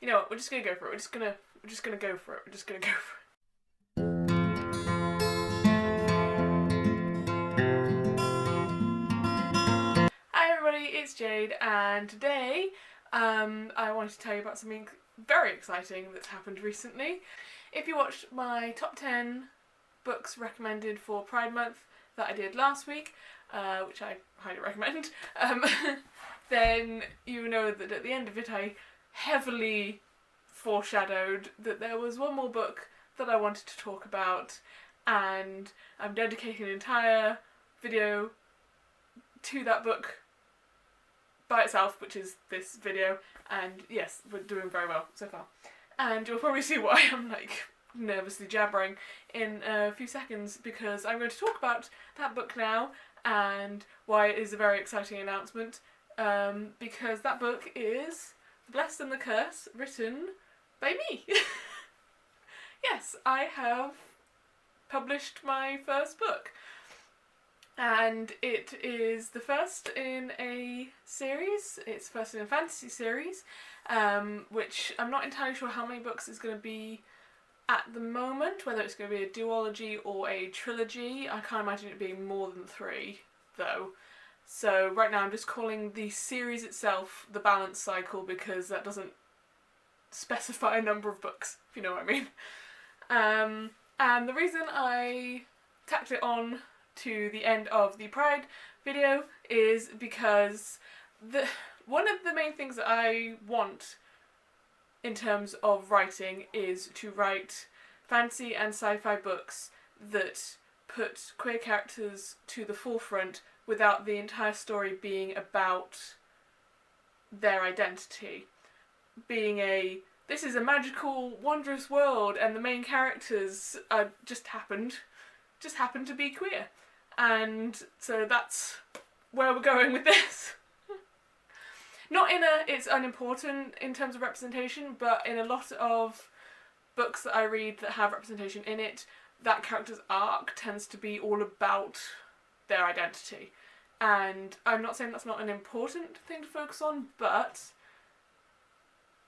You know what? We're just gonna go for it. We're just gonna go for it. We're just gonna go for it. Hi everybody, it's Jade, and today I wanted to tell you about something very exciting that's happened recently. If you watched my top 10 books recommended for Pride Month that I did last week, which I highly recommend, then you know that at the end of it I heavily foreshadowed that there was one more book that I wanted to talk about, and I'm dedicating an entire video to that book by itself, which is this video, and yes, we're doing very well so far. And you'll probably see why I'm like nervously jabbering in a few seconds, because I'm going to talk about that book now and why it is a very exciting announcement, because that book is The Blessed and the Curse, written by me. Yes, I have published my first book. And it is the first in a series. It's first in a fantasy series, which I'm not entirely sure how many books it's going to be at the moment, whether it's going to be a duology or a trilogy. I can't imagine it being more than 3, though. So right now I'm just calling the series itself The Balance Cycle, because that doesn't specify a number of books, if you know what I mean. And the reason I tacked it on to the end of the Pride video is because one of the main things that I want in terms of writing is to write fantasy and sci-fi books that put queer characters to the forefront without the entire story being about their identity. Being this is a magical, wondrous world and the main characters just happened to be queer. And so that's where we're going with this. Not in it's unimportant in terms of representation, but in a lot of books that I read that have representation in it, that character's arc tends to be all about their identity. And I'm not saying that's not an important thing to focus on, but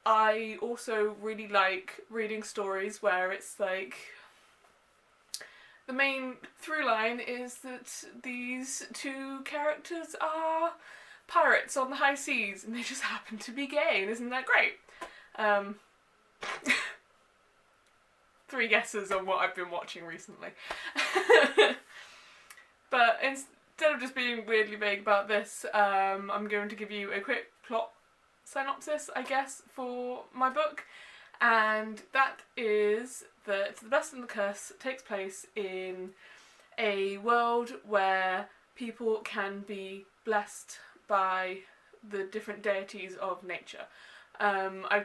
I also really like reading stories where it's like the main through line is that these 2 characters are pirates on the high seas and they just happen to be gay, and isn't that great? 3 guesses on what I've been watching recently. But instead of just being weirdly vague about this, I'm going to give you a quick plot synopsis, I guess, for my book. And that is that The Blessed and the Curse takes place in a world where people can be blessed by the different deities of nature. I've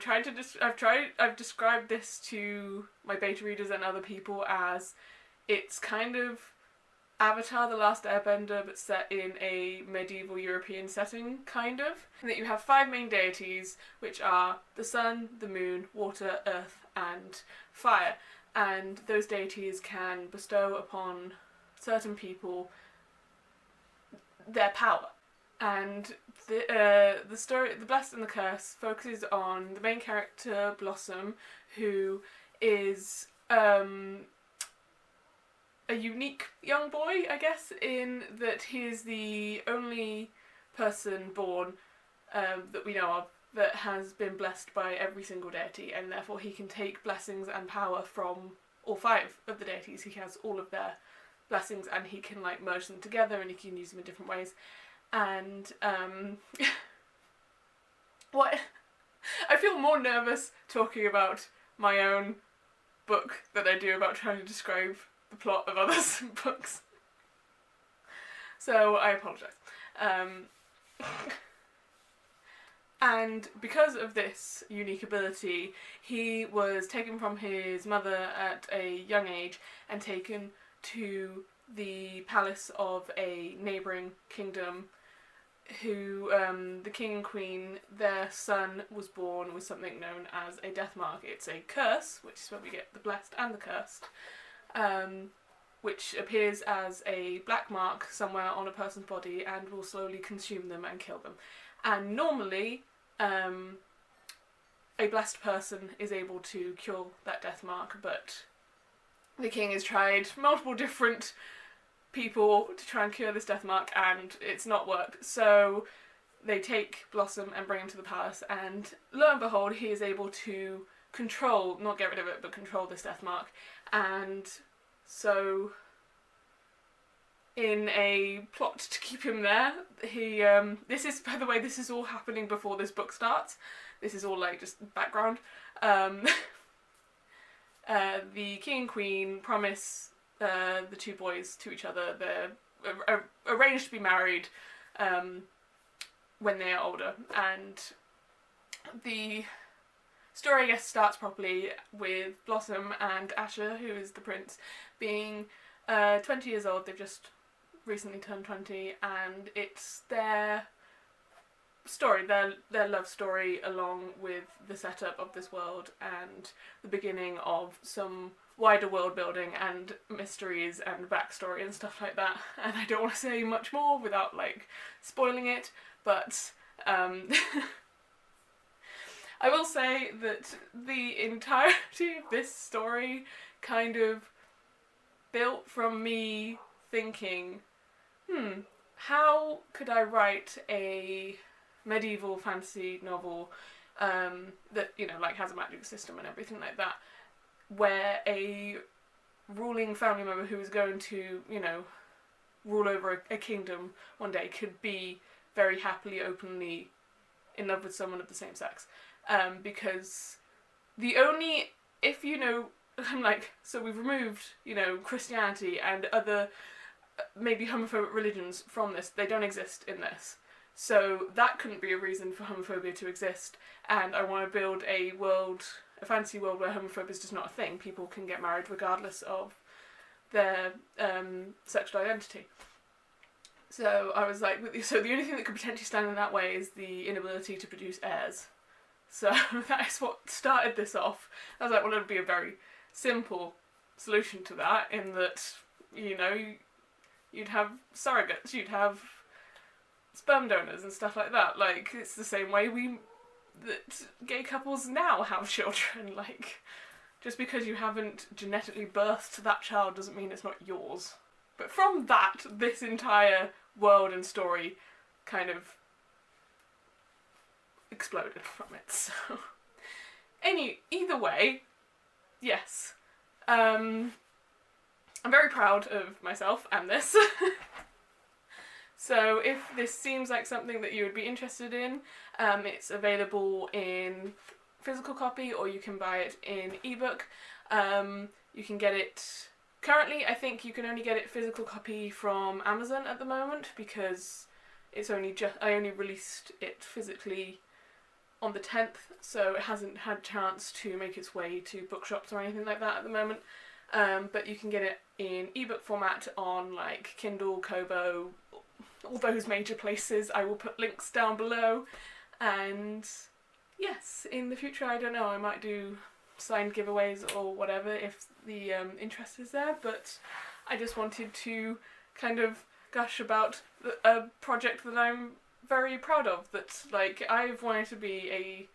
described this to my beta readers and other people as it's kind of Avatar: The Last Airbender, but set in a medieval European setting, kind of. And that you have 5 main deities, which are the sun, the moon, water, earth, and fire. And those deities can bestow upon certain people their power. And the story, The Blessed and the Curse, focuses on the main character, Blossom, who is a unique young boy, I guess, in that he is the only person born that we know of that has been blessed by every single deity, and therefore he can take blessings and power from all 5 of the deities. He has all of their blessings and he can like merge them together and he can use them in different ways. And I feel more nervous talking about my own book than I do about trying to describe the plot of others' books. So I apologise. And because of this unique ability, he was taken from his mother at a young age and taken to the palace of a neighbouring kingdom, who, the king and queen, their son was born with something known as a death mark. It's a curse, which is where we get the blessed and the cursed, which appears as a black mark somewhere on a person's body and will slowly consume them and kill them. And normally, a blessed person is able to cure that death mark, but the king has tried multiple different people to try and cure this death mark, and it's not worked. So they take Blossom and bring him to the palace, and lo and behold, he is able to control, not get rid of it, but control this death mark. And so, in a plot to keep him there, he, this is, by the way, this is all happening before this book starts. This is all, like, just background. The king and queen promise the two boys to each other. They're arranged to be married when they are older, and the story, I guess, starts properly with Blossom and Asher, who is the prince, being 20 years old. They've just recently turned 20, and it's their story, their love story, along with the setup of this world and the beginning of some wider world building and mysteries and backstory and stuff like that. And I don't want to say much more without, like, spoiling it, but I will say that the entirety of this story kind of built from me thinking, how could I write a medieval fantasy novel that, you know, like, has a magic system and everything like that, where a ruling family member who is going to, you know, rule over a kingdom one day could be very happily, openly in love with someone of the same sex. Because the only, if you know, I'm like, so we've removed, you know, Christianity and other maybe homophobic religions from this. They don't exist in this. So that couldn't be a reason for homophobia to exist, and I want to build a world, a fantasy world where homophobia is just not a thing. People can get married regardless of their sexual identity. So I was like, so the only thing that could potentially stand in that way is the inability to produce heirs. So that is what started this off. I was like, well, it would be a very simple solution to that, in that, you know, you'd have surrogates, you'd have sperm donors and stuff like that. Like, it's the same way that gay couples now have children. Like, just because you haven't genetically birthed that child doesn't mean it's not yours. But from that, this entire world and story kind of exploded from it. So, either way, yes. I'm very proud of myself and this. So if this seems like something that you would be interested in, it's available in physical copy, or you can buy it in ebook. You can get it, currently I think you can only get it physical copy from Amazon at the moment, because it's only I only released it physically on the 10th, so it hasn't had a chance to make its way to bookshops or anything like that at the moment. But you can get it in ebook format on, like, Kindle, Kobo, all those major places. I will put links down below. And yes, in the future, I don't know, I might do signed giveaways or whatever if the interest is there, but I just wanted to kind of gush about a project that I'm very proud of, that, like, I've wanted to be a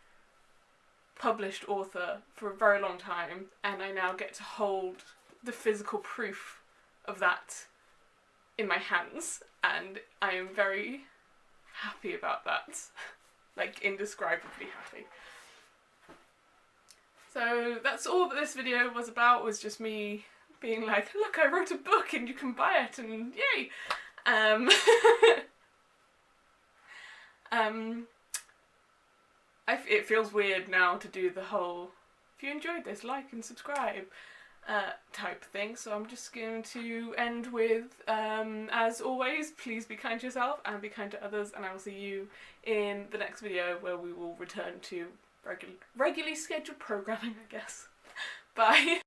published author for a very long time, and I now get to hold the physical proof of that in my hands, and I am very happy about that. Like, indescribably happy. So that's all that this video was about, was just me being like, look, I wrote a book and you can buy it, and yay! It feels weird now to do the whole, if you enjoyed this, like and subscribe type thing, so I'm just going to end with, as always, please be kind to yourself and be kind to others, and I will see you in the next video, where we will return to regularly scheduled programming, I guess. Bye!